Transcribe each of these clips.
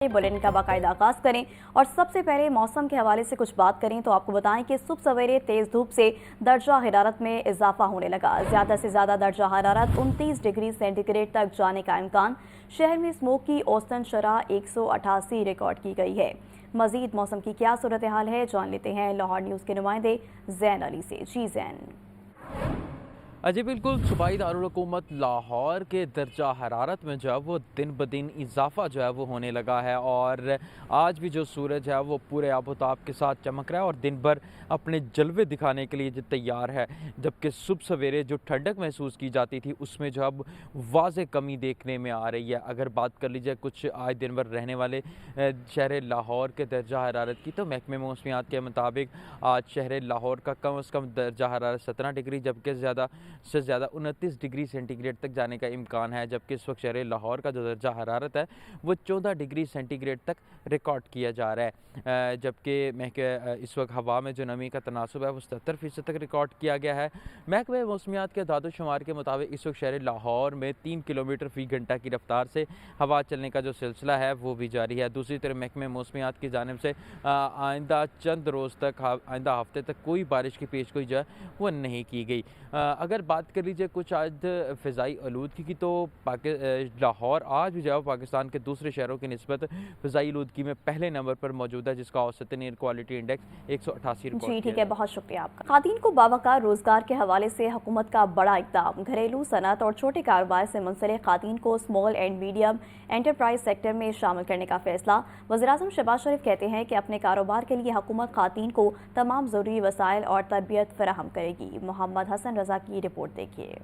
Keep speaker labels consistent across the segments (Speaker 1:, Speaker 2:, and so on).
Speaker 1: Bulletin का बाकायदा आगाज करें और सबसे पहले मौसम के हवाले से कुछ बात करें तो आपको बताएं कि सुबह सवेरे तेज धूप से दर्जा हरारत में इजाफा होने लगा। ज़्यादा से ज़्यादा दर्जा हरारत 29 डिग्री सेंटीग्रेड तक जाने का इम्कान। शहर में स्मोक की औसतन शरह 188 रिकॉर्ड की गई है। मजीद मौसम की क्या सूरत हाल है जान लेते हैं लाहौर न्यूज़ के नुमाइंदे जैन अली से। जी जैन।
Speaker 2: जी बिल्कुल, सूबाई दारुल हुकूमत लाहौर के दर्जा हरारत में जो है वो दिन ब दिन इजाफा जो है वो होने लगा है और आज भी जो सूरज है वो पूरे आबोताब के साथ चमक रहा है और दिन भर अपने जलवे दिखाने के लिए जो तैयार है। जबकि सुबह सवेरे जो ठंडक महसूस की जाती थी उसमें जो अब वाज़े कमी देखने में आ रही है। अगर बात कर लीजिए कुछ आज दिन भर रहने वाले शहर लाहौर के दर्जा हरारत की, तो महकमे मौसमियात के मुताबिक आज शहर लाहौर का कम अज़ कम दर्जा हरारत 17 डिग्री जबकि ज़्यादा 29 डिग्री सेंटीग्रेड तक जाने का इम्कान है। जबकि इस वक्त शहर लाहौर का जो दर्जा हरारत है वो 14 डिग्री सेंटीग्रेड तक रिकॉर्ड किया जा रहा है। जबकि इस वक्त हवा में जो नमी का तनासब है वो 77% तक रिकॉर्ड किया गया है। महकमे मौसमियात के दादो शुमार के मुताबिक इस वक्त शहर लाहौर में 3 किलोमीटर फी घंटा की रफ्तार से हवा चलने का जो सिलसिला है वो भी जारी है। दूसरी तरफ महकमे मौसमियात की जानिब से आइंदा चंद रोज़ तक, आइंदा हफ्ते तक कोई बारिश की पेशगोई जो है वो नहीं की गई। अगर बात कर लीजिए कुछ आज फ़िज़ाई आलूदगी की, तो लाहौर आज भी जो है पाकिस्तान के दूसरे शहरों की निस्बत फ़िज़ाई आलूदगी में पहले नंबर पर मौजूद है, जिसका औसतन एयर क्वालिटी इंडेक्स 188 रिकॉर्ड।
Speaker 1: जी ठीक है, बहुत शुक्रिया आपका। खातून को बावकार रोजगार के हवाले से हुकूमत का बड़ा इक़दाम। घरेलू सनत और छोटे कारोबार से मुंसलिक खातून को small and medium enterprise sector में शामिल करने का फैसला। वज़ीर-ए-आज़म शहबाज शरीफ कहते हैं कि अपने कारोबार के लिए हुकूमत खातून को तमाम ज़रूरी वसाइल और तरबियत फराहम करेगी। मोहम्मद हसन रज़ा की रिपोर्ट देखिए।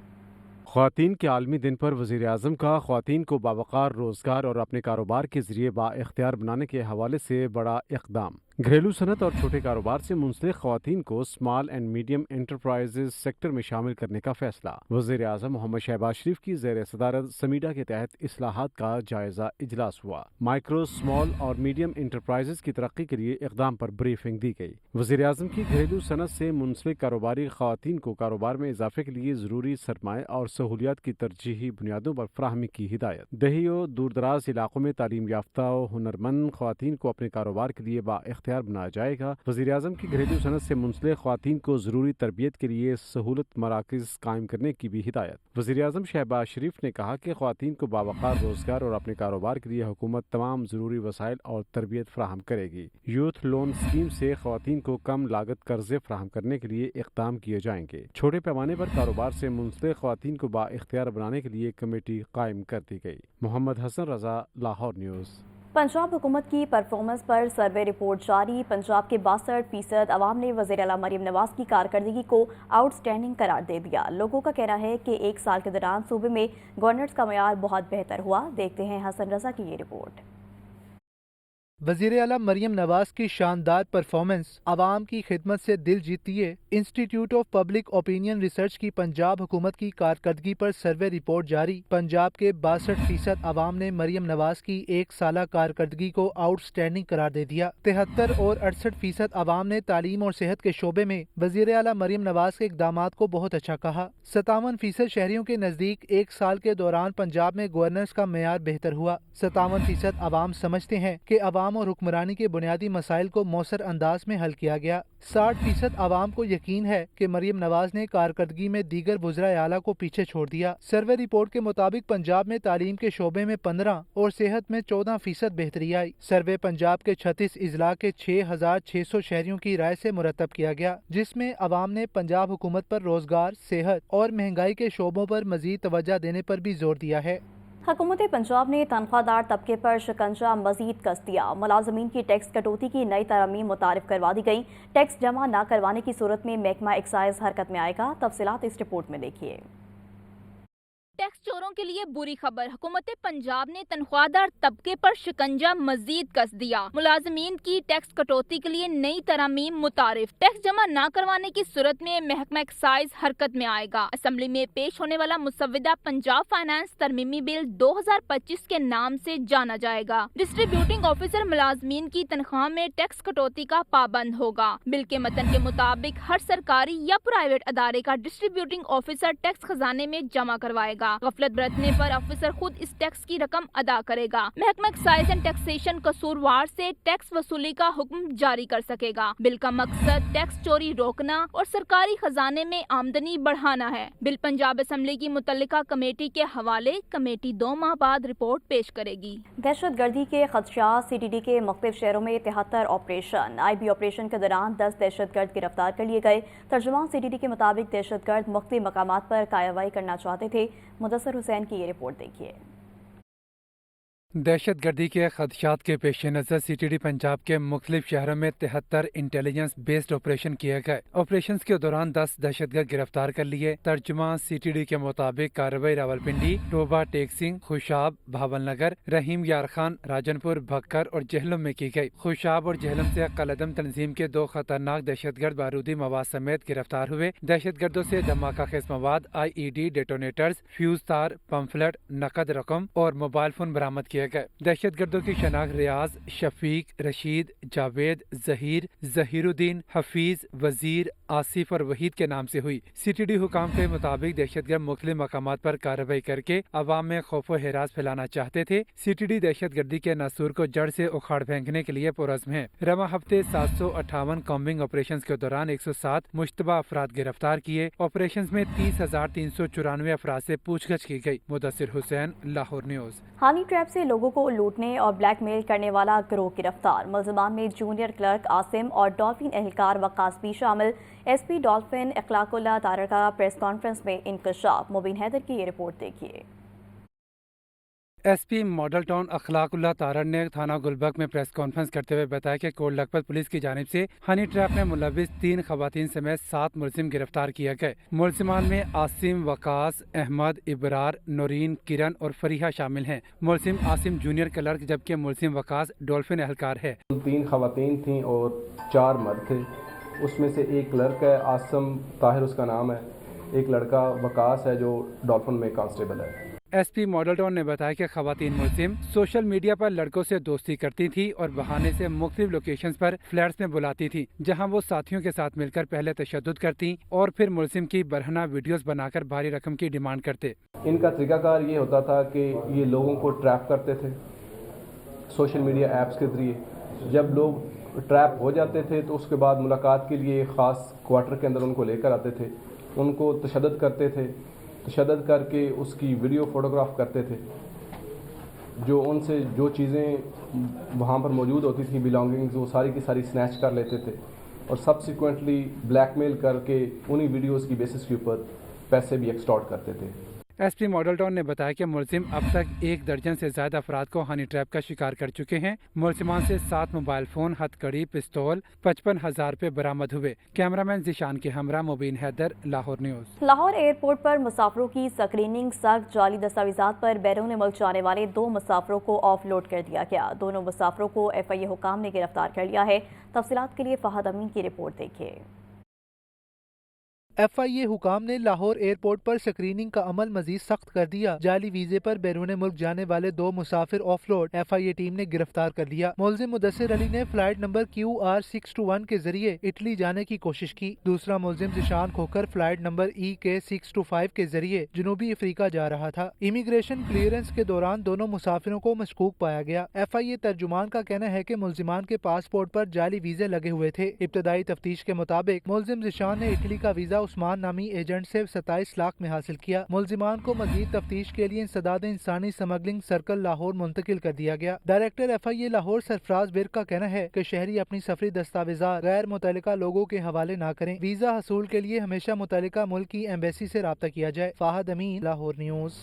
Speaker 3: ख़वातीन के आलमी दिन पर वज़ीर-ए-आज़म का ख़वातीन को बावकार रोज़गार और अपने कारोबार के ज़रिए बाइख्तियार बनाने के हवाले से बड़ा इक़दाम। घरेलू सनत और छोटे कारोबार से मुंसलिक ख़वातीन को small and medium enterprises sector में शामिल करने का फैसला। वज़ीर-ए-आज़म मोहम्मद शहबाज शरीफ की ज़ेर सदारत समीडा के तहत इस्लाहात का जायजा इजलास हुआ। माइक्रो, स्मॉल और मीडियम एंटरप्राइजेज की तरक्की के लिए इक़दाम पर ब्रीफिंग दी गई। वज़ीर-ए-आज़म की घरेलू सनत से मुंसलिक कारोबारी ख़वातीन को कारोबार में इजाफे के लिए ज़रूरी सरमाए और सहूलियात की तरजीही बुनियादों पर फराहमी की हिदायत। दहियों दूर दराज इलाकों में तालीम याफ्ता हुनरमंद ख़वातीन को अपने कारोबार के लिए बाइख्तियार बनाया जाएगा। वज़ीर-ए-आज़म की घरेलू सनत से मुंसलिक ख़वातीन को ज़रूरी तरबियत के लिए सहूलत मराकज़ कायम करने की भी हिदायत। वज़ीर-ए-आज़म शहबाज शरीफ ने कहा कि ख़वातीन को बावकार रोज़गार और अपने कारोबार के लिए हुकूमत तमाम ज़रूरी वसाइल और तरबियत फराहम करेगी। यूथ लोन स्कीम से ख़वातीन को कम लागत कर्जे फराहम करने के लिए इक़दाम किए जाएंगे। छोटे पैमाने पर कारोबार से मुंसलिक ख़वातीन को बाइख्तियार बनाने के लिए कमेटी कायम कर दी गई। मोहम्मद हसन रज़ा, लाहौर न्यूज़।
Speaker 1: पंजाब हुकूमत की परफॉर्मेंस पर सर्वे रिपोर्ट जारी। पंजाब के 62% अवाम ने वज़ीर आला मरीम नवाज की कारकर्दगी को आउटस्टैंडिंग करार दे दिया। लोगों का कहना है कि एक साल के दौरान सूबे में गवर्नेंस का मयार बहुत बेहतर हुआ। देखते हैं हसन रजा की ये रिपोर्ट।
Speaker 4: वज़ीर आला मरियम नवाज की शानदार परफॉर्मेंस आवाम की खिदमत से दिल जीती है। Institute of public opinion research की पंजाब हुकूमत की कारकर्दगी पर सर्वे रिपोर्ट जारी। पंजाब के 62% आवाम ने मरियम नवाज की एक साला कारकर्दगी को आउटस्टैंडिंग करार दे दिया। 73 और 68% आवाम ने तालीम और सेहत के शोबे में वज़ीर आला मरियम नवाज के इक़दामात को बहुत अच्छा कहा। 57% शहरियों के नज़दीक एक साल के दौरान पंजाब में गवर्नेंस का मयार बेहतर हुआ। 57% आवाम समझते हैं कि आवाम और हुक्मरानी के बुनियादी मसाइल को मौसर अंदाज में हल किया गया। 60% आवाम को यकीन है कि मरियम नवाज ने कारकर्दगी में दीगर वज़राए आला को पीछे छोड़ दिया। सर्वे रिपोर्ट के मुताबिक पंजाब में तालीम के शोबे में 15 और सेहत में 14% बेहतरी आई। सर्वे पंजाब के 36 इजला के 6600 शहरियों की राय से मुरतब किया गया, जिसमें अवाम ने पंजाब हुकूमत पर रोजगार, सेहत और महंगाई के शोबों पर मजीद तवज्जो देने पर भी जोर दिया है।
Speaker 1: हुकूमत पंजाब ने तनख्वाहदार तबके पर शिकंजा मजीद कस दिया। मुलाजमीन की टैक्स कटौती की नई तरमीम मुतारिफ करवा दी गई। टैक्स जमा न करवाने की सूरत में महकमा एक्साइज हरकत में आएगा। तफसीलात इस रिपोर्ट में देखिए।
Speaker 5: टैक्स चोरों के लिए बुरी खबर। हुकूमत पंजाब ने तनख्वाहदार तबके पर शिकंजा मजीद कस दिया। मुलाजमीन की टैक्स कटौती के लिए नई तरमीम मुतारिफ। टैक्स जमा न करवाने की सूरत में महकमा एक्साइज हरकत में आएगा। असम्बली में पेश होने वाला मुसव्विदा पंजाब फाइनेंस तरमीमी बिल 2025 के नाम से जाना जाएगा। डिस्ट्रीब्यूटिंग ऑफिसर मुलाजमीन की तनख्वाह में टैक्स कटौती का पाबंद होगा। बिल के मतन के मुताबिक हर सरकारी या प्राइवेट अदारे का डिस्ट्रीब्यूटिंग ऑफिसर टैक्स खजाने में जमा करवाएगा। होगा। गफलत बरतने पर ऑफिसर खुद इस टैक्स की रकम अदा करेगा। महकमा एक्साइज एंड टैक्सेशन कसूरवार से टैक्स वसूली का हुक्म जारी कर सकेगा। बिल का मकसद टैक्स चोरी रोकना और सरकारी खजाने में आमदनी बढ़ाना है। बिल पंजाब असेंबली की मुतल्लिका कमेटी के हवाले कमेटी 2 माह बाद रिपोर्ट पेश करेगी।
Speaker 1: दहशत गर्दी के खदशात, CTD के मुख्तलिफ शहरों में 73 ऑपरेशन। IB ऑपरेशन के दौरान 10 दहशतगर्द गिरफ्तार कर लिए गए। तर्जुमान CTD के मुताबिक दहशतगर्द मुख्तलिफ मकामात पर कार्रवाई करना चाहते थे। मुदस्सर हुसैन की ये रिपोर्ट देखिए।
Speaker 6: दहशत गर्दी के खदशात के पेश नज़र CTD पंजाब के मुख्तलिफ शहरों में 73 इंटेलिजेंस बेस्ड ऑपरेशन किए गए। ऑपरेशन के दौरान 10 दहशतगर्द गिरफ्तार कर लिए। तर्जुमान CTD के मुताबिक कार्रवाई रावलपिंडी, टोबा, टेक सिंह, खुशाब, भावल नगर, रहीम यार खान, राजनपुर, भक्कर और जहलम में की गई। खुशाब और जहलम से कलदम तंजीम के 2 खतरनाक दहशतगर्द बारूदी मवाद समेत गिरफ्तार हुए। दहशतगर्दों से धमाका खेज मवाद, IED, डेटोनेटर्स, फ्यूज तार, पम्फलेट, नकद रकम और मोबाइल फोन बरामद किए गए। दहशतगर्दों की शनाख्त रियाज, शफीक, रशीद, जावेद, जहीर, जहीरुद्दीन, हफीज, वजीर, आसिफ और वहीद के नाम से हुई। CTD हुकाम के मुताबिक दहशतगर्द मुख्तलिफ मकामात पर कार्रवाई करके अवाम में खौफ व हिरास फैलाना चाहते थे। CTD दहशतगर्दी के नासूर को जड़ से उखाड़ फेंकने के लिए पुरज़्म है। रवा हफ्ते 758 कॉम्बिंग ऑपरेशन के दौरान 107 मुश्तबा अफराद गिरफ्तार किए। ऑपरेशन में 30,394 अफराद से पूछगछ की गई। Mudassir Hussain, Lahore news.
Speaker 1: Honey trap से लोगों को लूटने और ब्लैकमेल करने वाला गिरोह गिरफ्तार। मुल्ज़िमान में जूनियर क्लर्क आसिम और डॉल्फिन एहलकार वकास भी शामिल। SP डॉल्फिन अखलाकुल्लाह तारड़ का प्रेस कॉन्फ्रेंस में इंकशाफ। मुबीन हैदर की ये रिपोर्ट देखिए।
Speaker 6: SP मॉडल टाउन अखलाकुल्लाह तारड़ ने थाना गुलबर्ग में प्रेस कॉन्फ्रेंस करते हुए बताया कि कोट लखपत पुलिस की जानिब से हनी ट्रैप में मुलविस 3 खवातीन समेत 7 मुलजिम गिरफ्तार किए गए। मुलजिमान में आसिम, वकास, अहमद, इबरार, नौरीन, किरण और फरीहा शामिल हैं। मुलजिम आसिम जूनियर क्लर्क जबकि मुलजिम वकास डॉल्फिन एहलकार है।
Speaker 7: 3 खवातीन थीं और 4 मर्द थे। उसमें से एक क्लर्क है, आसम ताहिर उसका नाम है। एक लड़का वकास है जो डॉल्फिन में कांस्टेबल है।
Speaker 6: SP मॉडल टाउन ने बताया कि खवातीन मुलजिम सोशल मीडिया पर लड़कों से दोस्ती करती थी और बहाने से मुख्तलिफ लोकेशंस पर फ्लैट्स में बुलाती थी, जहां वो साथियों के साथ मिलकर पहले तशद्दुद करती और फिर मुलजिम की बरहना वीडियोस बनाकर भारी रकम की डिमांड करते।
Speaker 7: इनका तरीकाकार ये होता था कि ये लोगों को ट्रैप करते थे सोशल मीडिया ऐप्स के जरिए। जब लोग ट्रैप हो जाते थे तो उसके बाद मुलाकात के लिए ख़ास क्वार्टर के अंदर उनको लेकर आते थे, उनको तशद्दुद करते थे, तशद्दुद करके उसकी वीडियो फ़ोटोग्राफ करते थे। जो उनसे जो चीज़ें वहाँ पर मौजूद होती थी, बिलोंगिंग्स, वो सारी की सारी स्नैच कर लेते थे और सब्सिक्वेंटली ब्लैकमेल करके उन्हीं वीडियोस की बेसिस के ऊपर पैसे भी एक्सटॉर्ट करते थे।
Speaker 6: SP मॉडल टाउन ने बताया कि मुलजिम अब तक 1 दर्जन से ज्यादा अफराद को हनी ट्रैप का शिकार कर चुके हैं। मुलजिमान से 7 मोबाइल फोन, हथकड़ी, पिस्तौल, 55,000 रुपए बरामद हुए। कैमरामैन जिशान के हमरा, मुबीन हैदर, लाहौर न्यूज़।
Speaker 1: लाहौर एयरपोर्ट पर मुसाफरों की स्क्रीनिंग सख्त। जाली दस्तावेजात पर बैरून मुल्क जाने वाले 2 मुसाफरों को ऑफलोड कर दिया गया। दोनों मुसाफरों को FIA हुकाम ने गिरफ्तार कर लिया है। तफसीलात के लिए फहद अमीन की रिपोर्ट देखिए।
Speaker 4: FIA हुकाम ने लाहौर एयरपोर्ट पर स्क्रीनिंग का अमल मजीद सख्त कर दिया। जाली वीजे पर बैरून मुल्क जाने वाले 2 मुसाफिर ऑफलोड FIA टीम ने गिरफ्तार कर लिया। मुलजिम मुदस्सिर अली ने फ्लाइट नंबर QR 621 के जरिए इटली जाने की कोशिश की। दूसरा मुलजिम जिशान खोकर फ्लाइट नंबर EK 625 के जरिए जनूबी अफ्रीका जा रहा था। इमिग्रेशन क्लियरेंस के दौरान दोनों मुसाफिरों को मशकूक पाया गया। FIA तर्जुमान का कहना है कि मुलजिमान के पासपोर्ट पर जाली वीजे लगे हुए थे। इब्तदाई तफ्तीश के मुताबिक मुलजिम जिशान ने इटली का वीजा उस्मान नामी एजेंट से 27 लाख में हासिल किया। मुलजिमान को मजीद तफ्तीश के लिए इंसदाद इंसानी स्मगलिंग सर्कल लाहौर मुंतकिल कर दिया गया। डायरेक्टर FIA लाहौर सरफराज बिर का कहना है कि शहरी अपनी सफरी दस्तावेजात गैर मुतल्लिका लोगों के हवाले न करें। वीजा हसूल के लिए हमेशा मुतल्लिका मुल्क की एम्बेसी से राब्ता किया जाए। फहद अमीन, लाहौर न्यूज़।